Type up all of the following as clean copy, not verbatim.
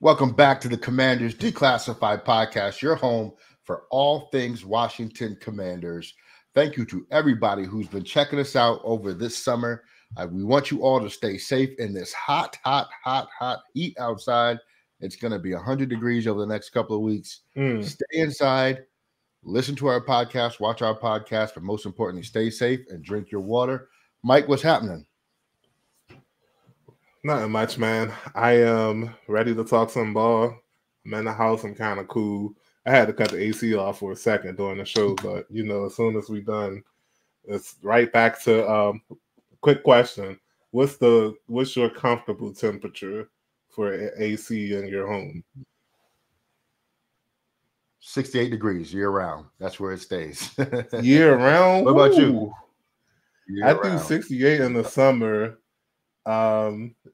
Welcome back to the Commanders Declassified Podcast, your home for all things Washington Commanders. Thank you to everybody who's been checking us out over this summer. We want you all to stay safe in this hot heat outside. It's going to be 100 degrees over the next couple of weeks. Stay inside, listen to our podcast, watch our podcast, but most importantly, stay safe and drink your water. Mike, what's happening? Nothing much, man. I am ready to talk some ball. I'm in the house. I'm kind of cool. I had to cut the AC off for a second during the show, but as soon as we're done, it's right back to quick question. What's your comfortable temperature for AC in your home? 68 degrees year round. That's where it stays. Year round? What about you? I do 68 in the summer.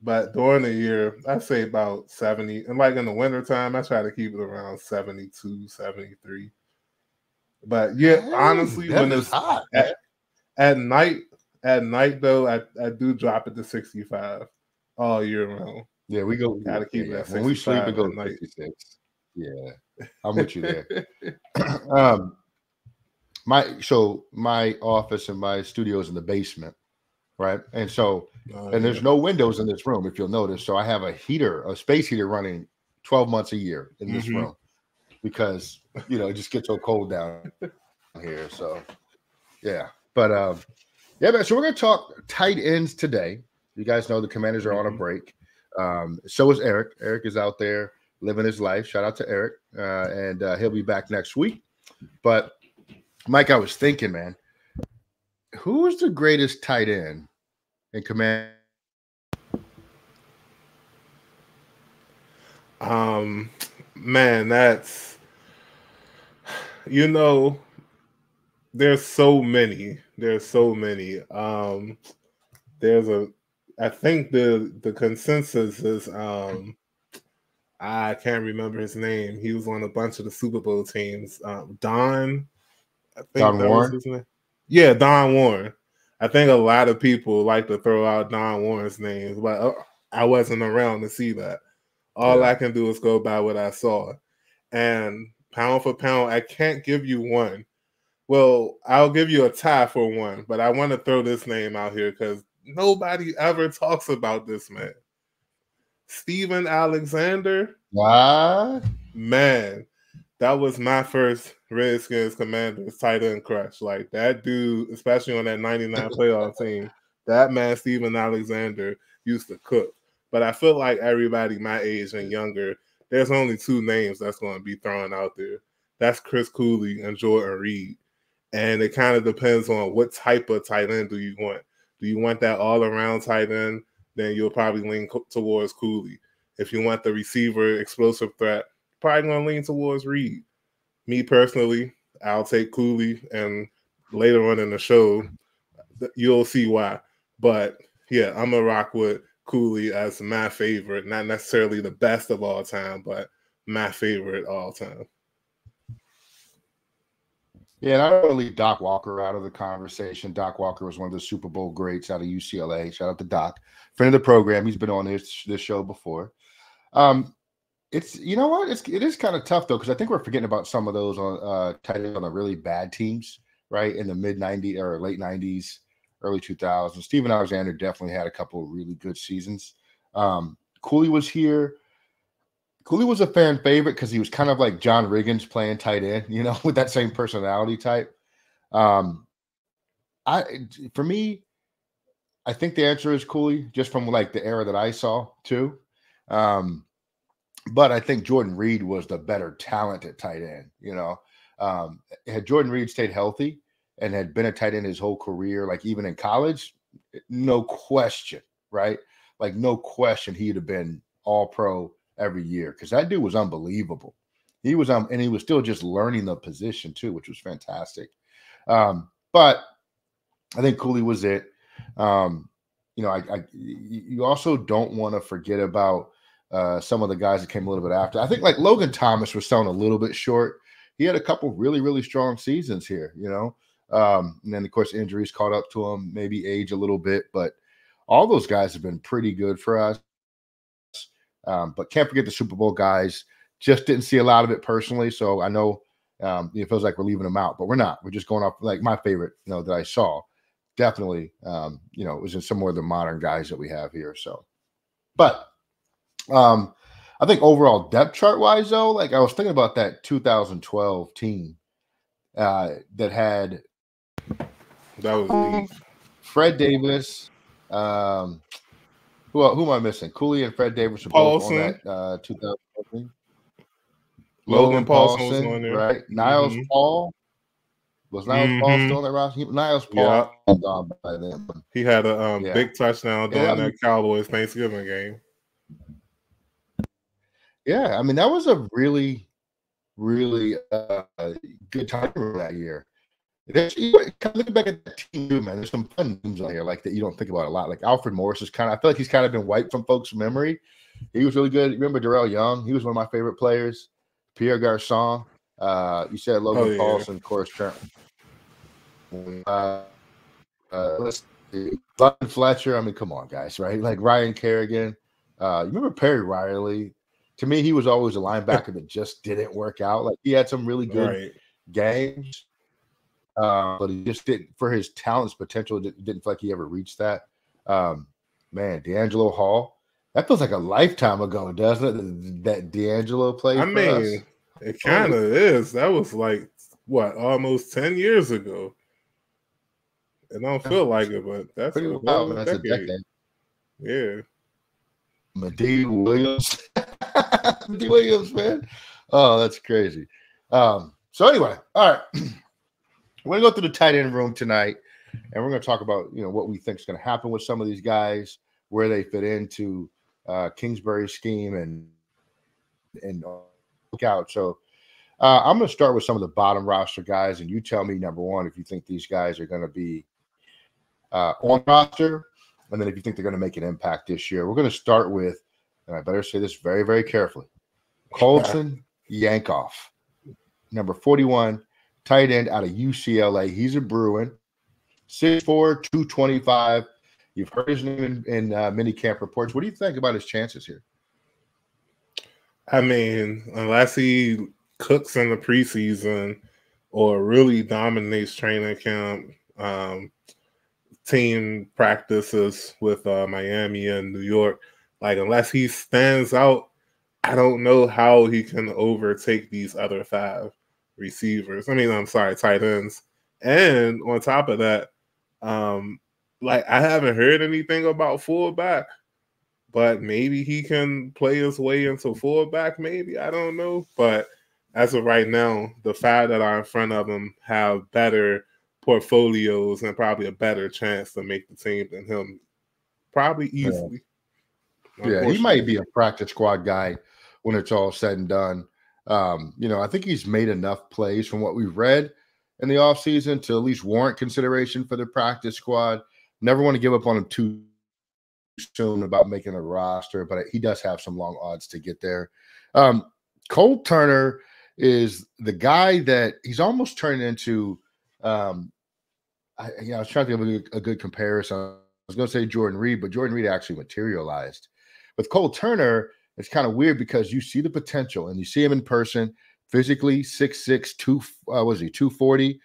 But during the year, I say about 70. And like in the wintertime, I try to keep it around 72, 73. But yeah, honestly, when it's hot at night though, I do drop it to 65 all year round. Yeah, we go. Gotta keep it at 65. When we sleep, it goes 66. Yeah, I'm with you there. My office and my studio is in the basement. Right. And so, there's no windows in this room, if you'll notice. So I have a space heater running 12 months a year in this room because, it just gets so cold down here. So, yeah. But, man. So we're going to talk tight ends today. You guys know the Commanders are on a break. So is Eric. Eric is out there living his life. Shout out to Eric. And he'll be back next week. But, Mike, I was thinking, man. Who is the greatest tight end in Command? Man, that's there's so many. I think the consensus is I can't remember his name. He was on a bunch of the Super Bowl teams. Don Warren. Was his name. Yeah, Don Warren. I think a lot of people like to throw out Don Warren's names, but I wasn't around to see that. All I can do is go by what I saw. And pound for pound, I can't give you one. Well, I'll give you a tie for one, but I want to throw this name out here because nobody ever talks about this man. Steven Alexander. What? Man, that was my first Redskins Commanders tight end crush. Like that dude, especially on that 99 playoff team, that man, Steven Alexander, used to cook. But I feel like everybody my age and younger, there's only two names that's going to be thrown out there. That's Chris Cooley and Jordan Reed. And it kind of depends on what type of tight end do you want. Do you want that all-around tight end? Then you'll probably lean towards Cooley. If you want the receiver, explosive threat, probably going to lean towards Reed. Me personally, I'll take Cooley, and later on in the show, you'll see why. But yeah, I'm going to rock with Cooley as my favorite, not necessarily the best of all time, but my favorite all time. Yeah, and I don't want to leave Doc Walker out of the conversation. Doc Walker was one of the Super Bowl greats out of UCLA. Shout out to Doc, friend of the program. He's been on this show before. It's it is kind of tough though, because I think we're forgetting about some of those on tight ends on the really bad teams, right? In the mid 90s or late 90s, early 2000s. Steven Alexander definitely had a couple of really good seasons. Cooley was here. Cooley was a fan favorite because he was kind of like John Riggins playing tight end, with that same personality type. For me, I think the answer is Cooley, just from like the era that I saw too. But I think Jordan Reed was the better talent at tight end. Had Jordan Reed stayed healthy and had been a tight end his whole career, like even in college, no question, right? Like no question, he'd have been all pro every year because that dude was unbelievable. He was and he was still just learning the position too, which was fantastic. But I think Cooley was it. You also don't want to forget about some of the guys that came a little bit after. I think like Logan Thomas was selling a little bit short. He had a couple really, really strong seasons here, and then of course injuries caught up to him, maybe age a little bit, but all those guys have been pretty good for us. But can't forget the Super Bowl guys. Just didn't see a lot of it personally, so I know it feels like we're leaving them out, but we're not. We're just going off like my favorite, that I saw. Definitely, it was in some more of the modern guys that we have here. So, but I think overall depth chart wise, though, like I was thinking about that 2012 team that had that was Fred Davis. Who am I missing? Cooley and Fred Davis were Paulson. both on that 2012 team. Logan Paulson was on there, right? Niles Paul. Was Niles Paul still on that roster? Niles Paul was gone by then. He had a big touchdown during that Cowboys Thanksgiving game. Yeah, I mean, that was a really, really good time that year. Looking back at that team, too, man, there's some fun names on here like that you don't think about a lot. Like Alfred Morris is I feel like he's kind of been wiped from folks' memory. He was really good. Remember Darrell Young? He was one of my favorite players. Pierre Garçon. You said Logan Paulson, of course. Let's see. Button Fletcher. I mean, come on, guys, right? Like Ryan Kerrigan. You remember Perry Riley? To me, he was always a linebacker that just didn't work out. Like he had some really good games, but he just didn't, for his talents, potential, didn't feel like he ever reached that. Man, D'Angelo Hall. That feels like a lifetime ago, doesn't it? That D'Angelo played. I mean, it kind of is. That was like what, almost 10 years ago. It don't feel like it, but that's pretty wild. That's a decade. Yeah. Medee Williams. Medee Williams, man. Oh, that's crazy. So anyway, all right. We're going to go through the tight end room tonight, and we're going to talk about, what we think is going to happen with some of these guys, where they fit into Kingsbury's scheme and look out. So I'm going to start with some of the bottom roster guys, and you tell me, number one, if you think these guys are going to be on roster, and then if you think they're going to make an impact this year. We're going to start with, and I better say this very, very carefully, Colson Yankoff, number 41, tight end out of UCLA. He's a Bruin, 6'4", 225. You've heard his name in mini camp reports. What do you think about his chances here? I mean, unless he cooks in the preseason or really dominates training camp, team practices with Miami and New York, like unless he stands out, I don't know how he can overtake these other 5 receivers. Tight ends. And on top of that, like I haven't heard anything about fullback, but maybe he can play his way into fullback. Maybe, I don't know. But as of right now, the 5 that are in front of him have better portfolios and probably a better chance to make the team than him, probably easily. Yeah, he might be a practice squad guy when it's all said and done. I think he's made enough plays from what we've read in the offseason to at least warrant consideration for the practice squad. Never want to give up on him too soon about making a roster, but he does have some long odds to get there. Cole Turner is the guy that he's almost turned into. I was trying to think of a good comparison. I was going to say Jordan Reed, but Jordan Reed actually materialized. With Cole Turner, it's kind of weird because you see the potential and you see him in person, physically 6'6", 240.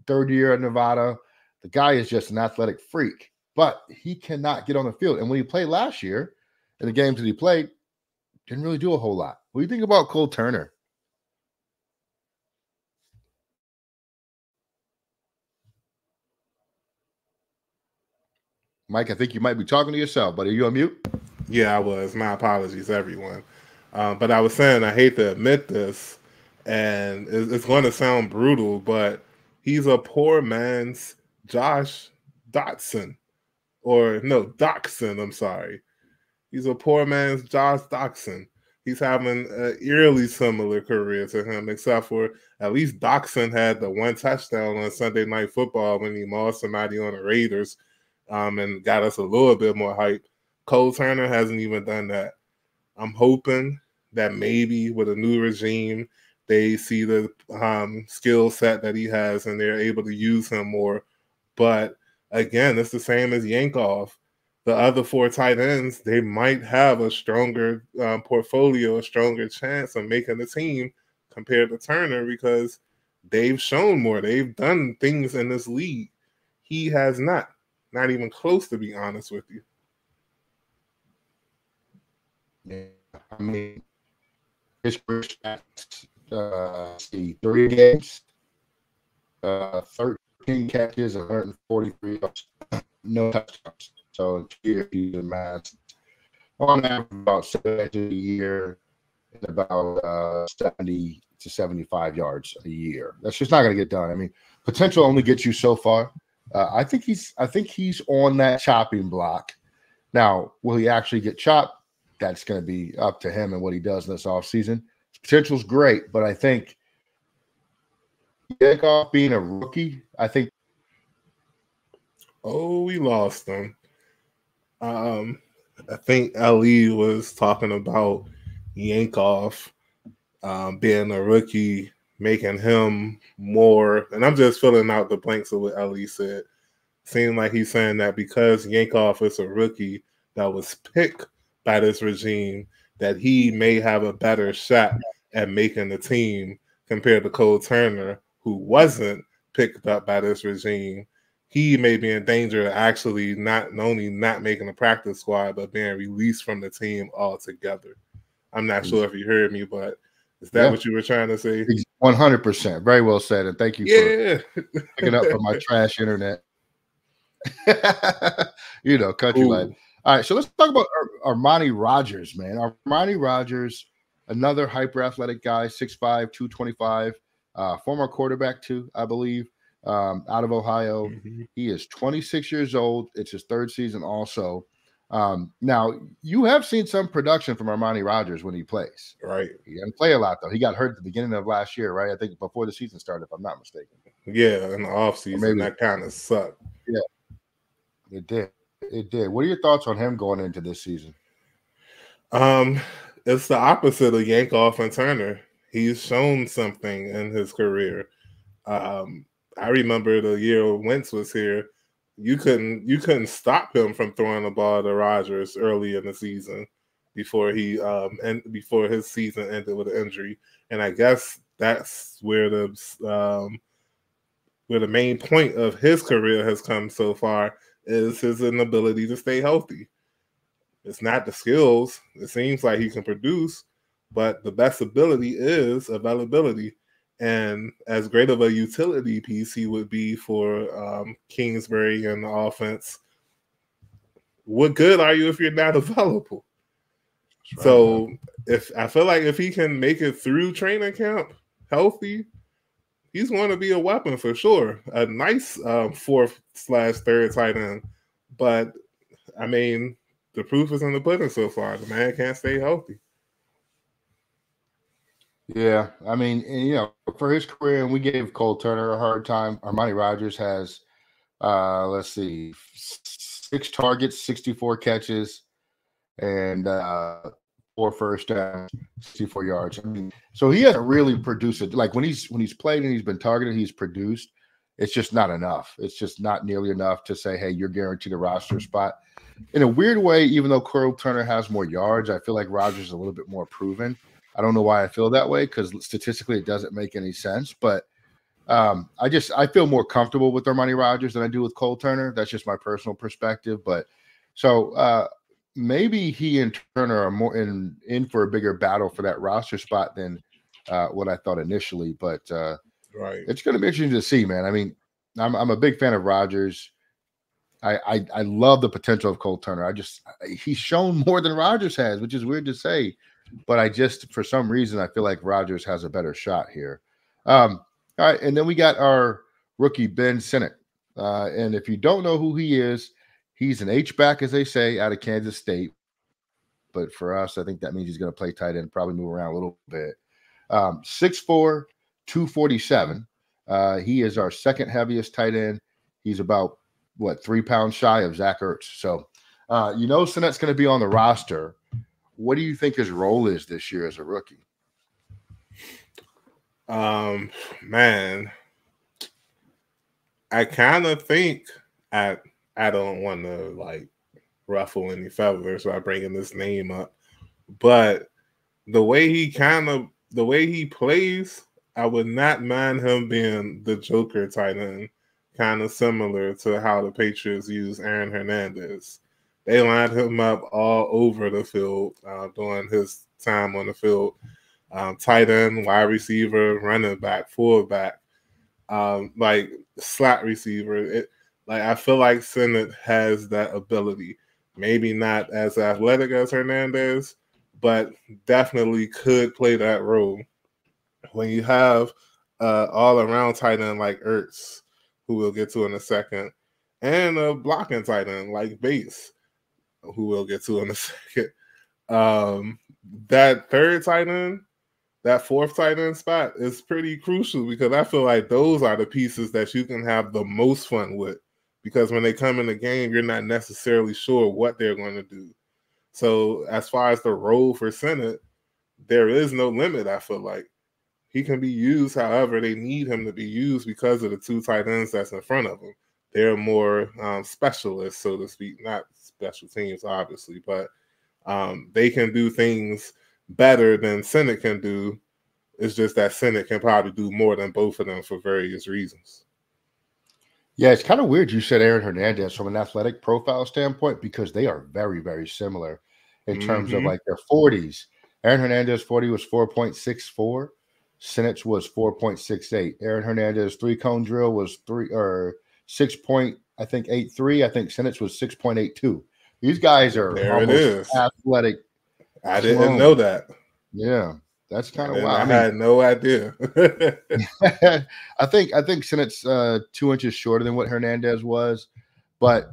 Third year at Nevada. The guy is just an athletic freak, but he cannot get on the field. And when he played last year, in the games that he played, didn't really do a whole lot. What do you think about Cole Turner? Mike, I think you might be talking to yourself, but are you on mute? Yeah, I was. My apologies, everyone. But I was saying, I hate to admit this, and it's going to sound brutal, but he's a poor man's Josh Doctson. Doctson, I'm sorry. He's a poor man's Josh Doctson. He's having an eerily similar career to him, except for at least Doctson had the 1 touchdown on Sunday Night Football when he mauled somebody on the Raiders. And got us a little bit more hype. Cole Turner hasn't even done that. I'm hoping that maybe with a new regime, they see the skill set that he has and they're able to use him more. But again, it's the same as Yankoff. the other 4 tight ends, they might have a stronger portfolio, a stronger chance of making the team compared to Turner because they've shown more. They've done things in this league. He has not even close, to be honest with you. Yeah, I mean, his first stats, 3 games, 13 catches, 143 yards, no touchdowns. So if you do the math, on average about 7 catches a year and about 70 to 75 yards a year. That's just not going to get done. I mean, potential only gets you so far. I think he's on that chopping block. Now, will he actually get chopped? That's going to be up to him and what he does in this offseason. His potential's great, but I think Yankoff being a rookie, I think. Oh, we lost him. I think Ali was talking about Yankoff being a rookie, making him more. And I'm just filling out the blanks of what Ali said. Seemed like he's saying that because Yankoff is a rookie that was picked by this regime, that he may have a better shot at making the team compared to Cole Turner, who wasn't picked up by this regime. He may be in danger of actually not only not making the practice squad, but being released from the team altogether. I'm not sure if you heard me, but is that what you were trying to say? 100%. Very well said. And thank you for picking up for my trash internet. Country life. All right, so let's talk about Armani Rogers, man. Armani Rogers, another hyper athletic guy, 6'5", 225, former quarterback too, I believe. Out of Ohio. He is 26 years old. It's his 3rd season also. Now, you have seen some production from Armani Rogers when he plays. Right. He didn't play a lot, though. He got hurt at the beginning of last year, right? I think before the season started, if I'm not mistaken. Yeah, in the offseason, that kind of sucked. Yeah, it did. It did. What are your thoughts on him going into this season? It's the opposite of Yankoff and Turner. He's shown something in his career. I remember the year Wentz was here, you couldn't stop him from throwing the ball to Rogers early in the season before before his season ended with an injury. And I guess that's where the main point of his career has come so far is his inability to stay healthy. It's not the skills. It seems like he can produce, but the best ability is availability. And as great of a utility piece he would be for Kingsbury and the offense, what good are you if you're not available? Right, so I feel like if he can make it through training camp healthy, he's going to be a weapon for sure. A nice 4th/3rd tight end. But, I mean, the proof is in the pudding so far. The man can't stay healthy. Yeah, I mean, for his career, and we gave Cole Turner a hard time. Armani Rogers has, 6 targets, 64 catches, and 4 first downs, 64 yards. I mean, so he hasn't really produced it. Like when he's played and he's been targeted, he's produced. It's just not enough. It's just not nearly enough to say, hey, you're guaranteed a roster spot. In a weird way, even though Cole Turner has more yards, I feel like Rogers is a little bit more proven. I don't know why I feel that way because statistically it doesn't make any sense. But I feel more comfortable with Armani Rogers than I do with Cole Turner. That's just my personal perspective. But so maybe he and Turner are more in for a bigger battle for that roster spot than what I thought initially. But right, it's going to be interesting to see, man. I mean, I'm a big fan of Rogers. I love the potential of Cole Turner. He's shown more than Rogers has, which is weird to say. But for some reason, I feel like Rogers has a better shot here. All right, and then we got our rookie, Ben Sinnott. And if you don't know who he is, he's an H-back, as they say, out of Kansas State. But for us, I think that means he's going to play tight end, probably move around a little bit. 6'4", 247. He is our 2nd heaviest tight end. He's about, 3 pounds shy of Zach Ertz. So, Sinnott's going to be on the roster. What do you think his role is this year as a rookie? Man, I kind of think I don't want to ruffle any feathers by bringing this name up. But the way he plays, I would not mind him being the Joker tight end, kind of similar to how the Patriots use Aaron Hernandez. They lined him up all over the field during his time on the field. Tight end, wide receiver, running back, fullback, like slot receiver. I feel like Sinnott has that ability. Maybe not as athletic as Hernandez, but definitely could play that role. When you have all-around tight end like Ertz, who we'll get to in a second, and a blocking tight end like Bates, who we'll get to in a second, that third tight end, that fourth tight end spot is pretty crucial because I feel like those are the pieces that you can have the most fun with. Because when they come in the game, you're not necessarily sure what they're going to do. So as far as the role for Sinnott, there is no limit, I feel like. He can be used however they need him to be used because of the two tight ends that's in front of him. They're more specialists, so to speak, not special teams, obviously, but they can do things better than Sinnott can do. It's just that Sinnott can probably do more than both of them for various reasons. Yeah, it's kind of weird you said Aaron Hernandez from an athletic profile standpoint because they are very, very similar in terms of like their 40s. Aaron Hernandez 40 was 4.64. Sinnott's was 4.68. Aaron Hernandez 3-cone drill was 6.83. I think Sinnott's was 6.82. These guys are almost athletic. I didn't know that. Yeah. That's kind of wild. I had no idea. I think Sinnott's 2 inches shorter than what Hernandez was, but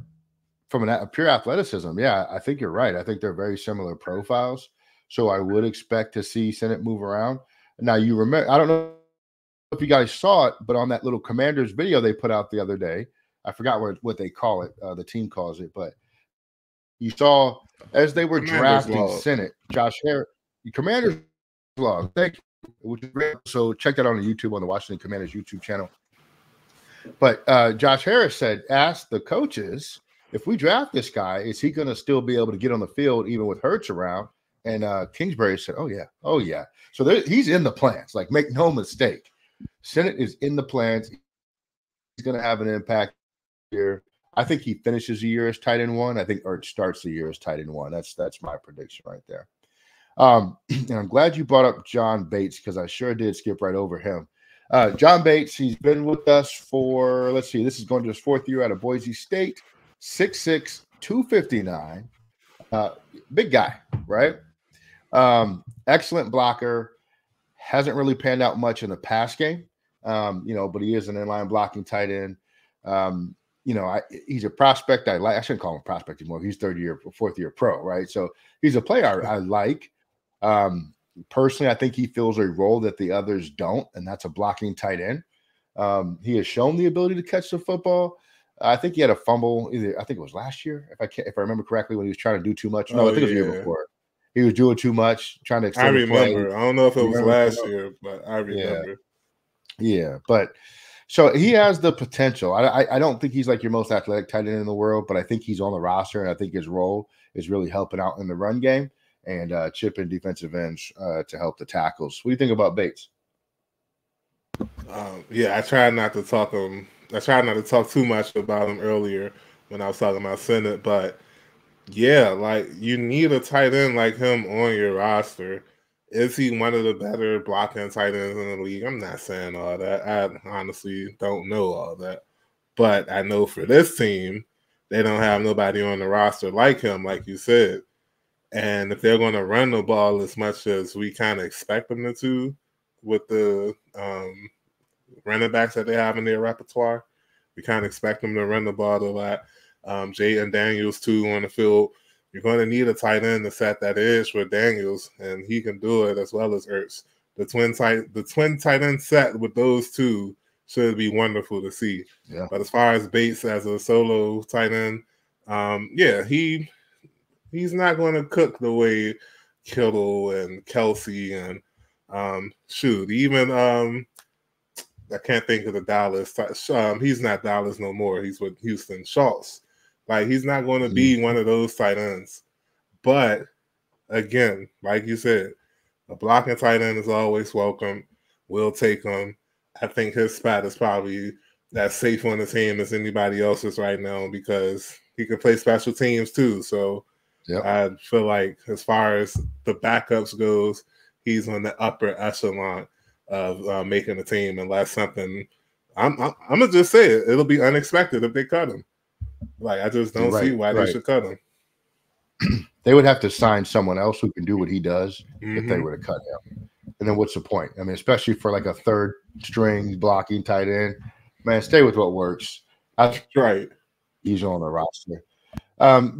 from a pure athleticism, yeah, I think you're right. I think they're very similar profiles, so I would expect to see Sinnott move around. Now, you remember, I don't know if you guys saw it, but on that little Commanders video they put out the other day, I forgot what they call it. The team calls it, but you saw as they were drafting Sinnott, Josh Harris, Commanders log. Thank you. Which is great. So check that out on YouTube on the Washington Commanders YouTube channel. But Josh Harris ask the coaches, if we draft this guy, is he going to still be able to get on the field even with Ertz around? And Kingsbury said, oh, yeah. So he's in the plans. Like, make no mistake. Sinnott is in the plans. He's going to have an impact here. I think he finishes the year as tight end 1. I think Ertz starts the year as tight end 1. That's my prediction right there. And I'm glad you brought up Jon Bates because I sure did skip right over him. Jon Bates, he's been with us for, let's see, this is going to his 4th year out of Boise State, 6'6", 259. Big guy, right? Excellent blocker. Hasn't really panned out much in the pass game, but he is an inline blocking tight end. He's a prospect I like. I shouldn't call him a prospect anymore. He's 4th year pro, right? So he's a player I like. Personally, I think he fills a role that the others don't, and that's a blocking tight end. He has shown the ability to catch the football. I think he had a fumble I think it was last year, if I remember correctly, when he was trying to do too much. No, I think it was the year before. He was doing too much, trying to extend the play. I don't know if it was last year, but I remember. Yeah, but so he has the potential. I don't think he's like your most athletic tight end in the world, but I think he's on the roster, and I think his role is really helping out in the run game and chipping defensive ends to help the tackles. What do you think about Bates? I tried not to talk too much about him earlier when I was talking about Sinnott, but yeah, like you need a tight end like him on your roster. Is he one of the better blocking tight ends in the league? I'm not saying all that. I honestly don't know all that. But I know for this team, they don't have nobody on the roster like him, like you said. And if they're going to run the ball as much as we kind of expect them to with the running backs that they have in their repertoire, we kind of expect them to run the ball a lot. Jay and Daniels, too, on the field. You're going to need a tight end to set that edge for Daniels, and he can do it as well as Ertz. The twin tight end set with those two should be wonderful to see. Yeah. But as far as Bates as a solo tight end, he's not going to cook the way Kittle and Kelsey and even I can't think of the Dallas. He's not Dallas no more. He's with Houston. Schultz. Like, he's not going to be one of those tight ends. But again, like you said, a blocking tight end is always welcome. We'll take him. I think his spot is probably as safe on the team as anybody else's right now because he can play special teams too. So I feel like as far as the backups goes, he's on the upper echelon of making the team. Unless something, I'm gonna just say it. It'll be unexpected if they cut him. Like, I just don't see why they should cut him. They would have to sign someone else who can do what he does if they were to cut him. And then what's the point? I mean, especially for like a third string blocking tight end, man, stay with what works. That's right. He's on the roster.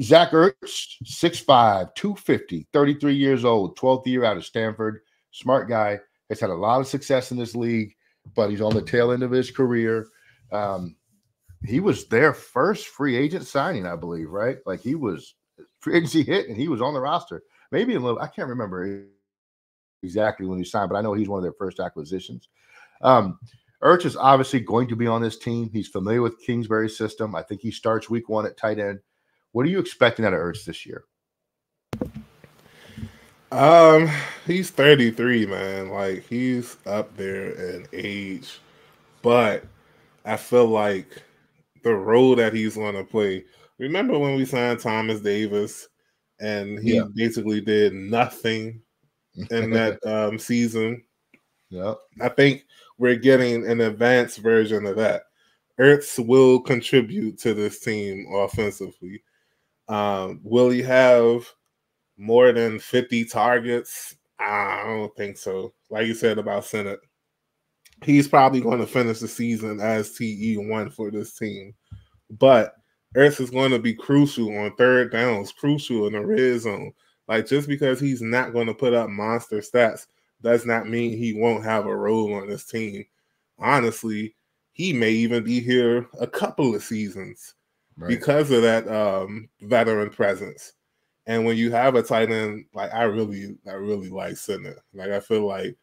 Zach Ertz, 6'5", 250, 33 years old, 12th year out of Stanford. Smart guy. Has had a lot of success in this league, but he's on the tail end of his career. He was their first free agent signing, I believe, right? Like, he was free agency hit and he was on the roster. Maybe a little, I can't remember exactly when he signed, but I know he's one of their first acquisitions. Ertz is obviously going to be on this team. He's familiar with Kingsbury's system. I think he starts week 1 at tight end. What are you expecting out of Ertz this year? He's 33, man. Like, he's up there in age, but I feel like the role that he's going to play. Remember when we signed Thomas Davis and he basically did nothing in that season? Yeah, I think we're getting an advanced version of that. Ertz will contribute to this team offensively. Will he have more than 50 targets? I don't think so. Like you said about Sinnott, he's probably going to finish the season as TE1 for this team. But Ertz is going to be crucial on third downs, crucial in the red zone. Like, just because he's not going to put up monster stats does not mean he won't have a role on this team. Honestly, he may even be here a couple of seasons because of that veteran presence. And when you have a tight end, like, I really like Sinnott. Like, I feel like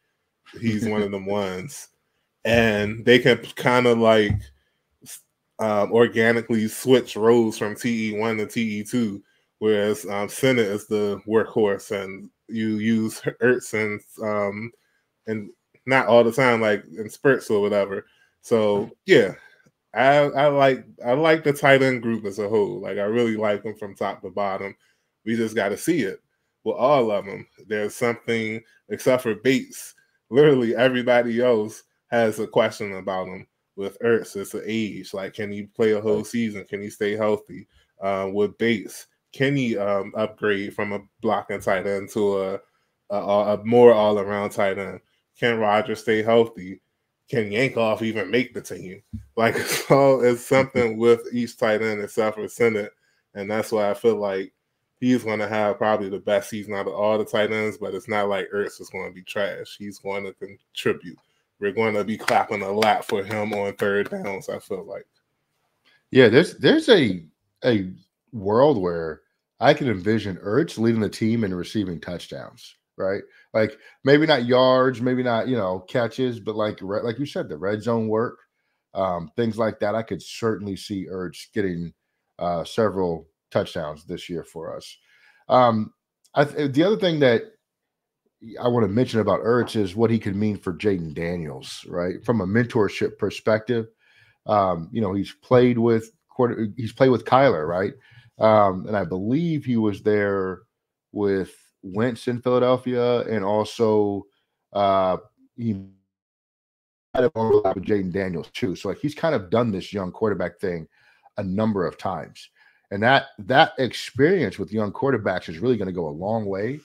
he's one of them ones. And they can kind of like organically switch roles from TE1 to TE2, whereas Sinnott is the workhorse, and you use Ertz and not all the time, like in spurts or whatever. So yeah, I like the tight end group as a whole. Like, I really like them from top to bottom. We just got to see it with all of them. There's something, except for Bates, literally everybody else has a question about him. With Ertz, it's the age. Like, can he play a whole season? Can he stay healthy? With Bates, can he upgrade from a blocking tight end to a more all-around tight end? Can Rogers stay healthy? Can Yankoff even make the team? Like, it's something with each tight end except for Sinnott, and that's why I feel like he's going to have probably the best season out of all the tight ends, but it's not like Ertz is going to be trash. He's going to contribute. We're going to be clapping a lot for him on third downs, I feel like. Yeah, there's a world where I can envision Ertz leading the team in receiving touchdowns, right? Like, maybe not yards, maybe not, catches, but like you said, the red zone work, things like that. I could certainly see Ertz getting several touchdowns this year for us. The other thing that I want to mention about Ertz is what he could mean for Jaden Daniels, right? From a mentorship perspective, he's played with Kyler, right? And I believe he was there with Wentz in Philadelphia, and also he might have overlapped with Jaden Daniels too. So, like, he's kind of done this young quarterback thing a number of times, and that experience with young quarterbacks is really going to go a long way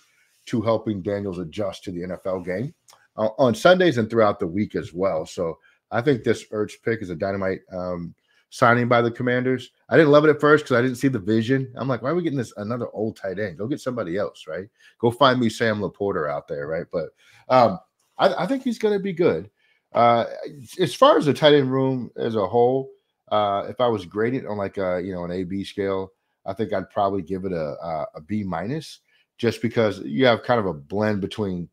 to helping Daniels adjust to the NFL game on Sundays and throughout the week as well. So I think this Ertz pick is a dynamite signing by the Commanders. I didn't love it at first because I didn't see the vision. I'm like, why are we getting another old tight end? Go get somebody else, right? Go find me Sam Laporta out there, right? But I think he's going to be good. As far as the tight end room as a whole, if I was graded on like an A/B scale, I think I'd probably give it a B-, just because you have kind of a blend between,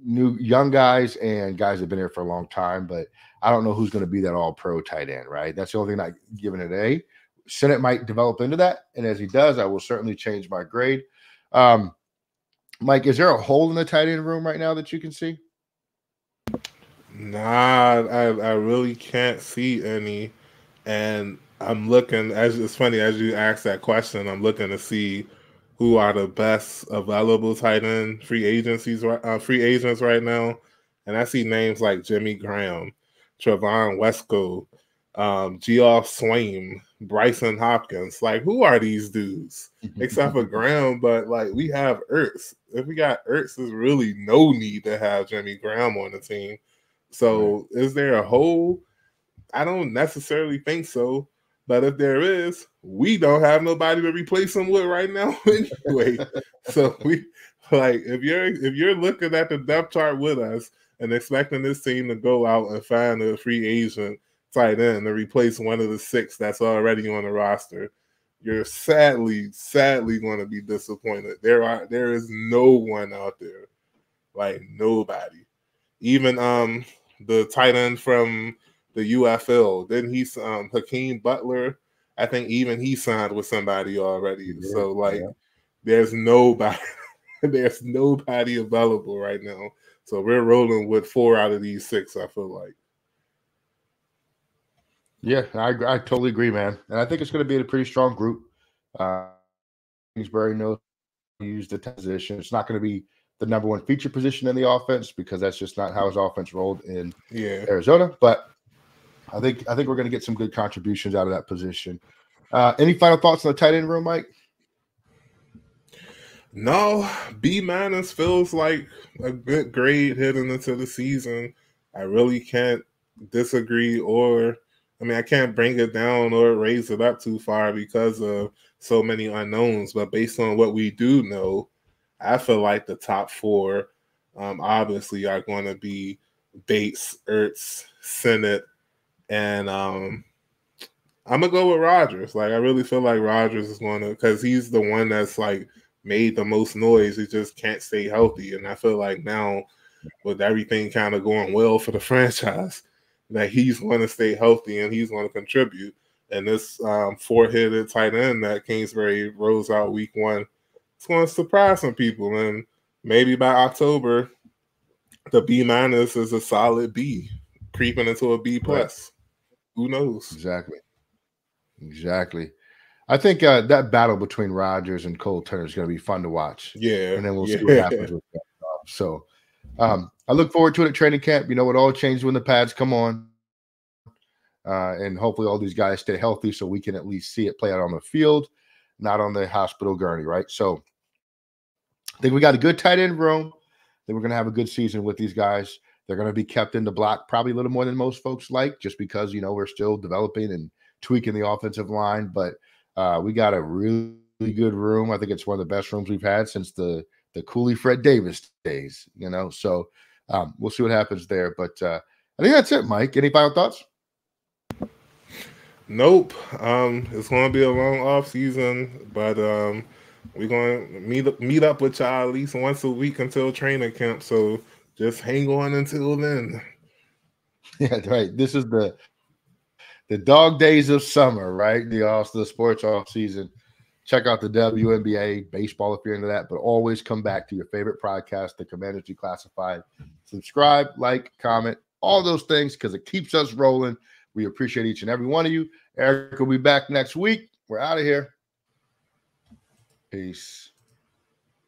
new young guys and guys that have been here for a long time. But I don't know who's going to be that all-pro tight end, right? That's the only thing not giving it A. Sinnott might develop into that. And as he does, I will certainly change my grade. Mike, is there a hole in the tight end room right now that you can see? Nah, I really can't see any. And I'm looking, as it's funny, as you asked that question, I'm looking to see who are the best available tight end free agents right now. And I see names like Jimmy Graham, Trevon Wesco, Geoff Swain, Bryson Hopkins. Like, who are these dudes? Except for Graham, but like we have Ertz. If we got Ertz, there's really no need to have Jimmy Graham on the team. So is there a hole? I don't necessarily think so. But if there is, we don't have nobody to replace him with right now anyway. So we like if you're looking at the depth chart with us and expecting this team to go out and find a free agent tight end to replace one of the 6 that's already on the roster, you're sadly going to be disappointed. There is no one out there, like nobody. Even the tight end from the UFL, then he's Hakeem Butler. I think even he signed with somebody already. Yeah, so like, there's nobody available right now. So we're rolling with 4 out of these 6. I feel like. Yeah, I totally agree, man. And I think it's going to be a pretty strong group. Kingsbury knows how to use the position. It's not going to be the number one feature position in the offense because that's just not how his offense rolled in Arizona. But I think we're going to get some good contributions out of that position. Any final thoughts on the tight end room, Mike? No, B- feels like a good grade heading into the season. I really can't disagree I can't bring it down or raise it up too far because of so many unknowns. But based on what we do know, I feel like the top 4 obviously are going to be Bates, Ertz, Sinnott, and I'm going to go with Rogers. Like, I really feel like Rogers is going to, because he's the one that's like made the most noise. He just can't stay healthy. And I feel like now with everything kind of going well for the franchise, that he's going to stay healthy and he's going to contribute. And this 4-headed tight end that Kingsbury rolls out week 1, it's going to surprise some people. And maybe by October, the B- is a solid B, creeping into a B+. Right. Who knows? Exactly. I think that battle between Rogers and Cole Turner is going to be fun to watch. Yeah. And then we'll see what happens with that. So I look forward to it at training camp. You know, it all changes when the pads come on. And hopefully all these guys stay healthy so we can at least see it play out on the field, not on the hospital gurney, right? So I think we got a good tight end room. Then we're going to have a good season with these guys. They're going to be kept in the block probably a little more than most folks like, just because, you know, we're still developing and tweaking the offensive line. But we got a really good room. I think it's one of the best rooms we've had since the Cooley Fred Davis days, you know. So we'll see what happens there. But I think that's it, Mike. Any final thoughts? Nope. It's going to be a long off season, but we're going to meet up with y'all at least once a week until training camp. So just hang on until then. Yeah, right. This is the dog days of summer, right? The sports off season. Check out the WNBA baseball if you're into that, but always come back to your favorite podcast, the Commanders Declassified. Subscribe, like, comment, all those things because it keeps us rolling. We appreciate each and every one of you. Eric will be back next week. We're out of here. Peace.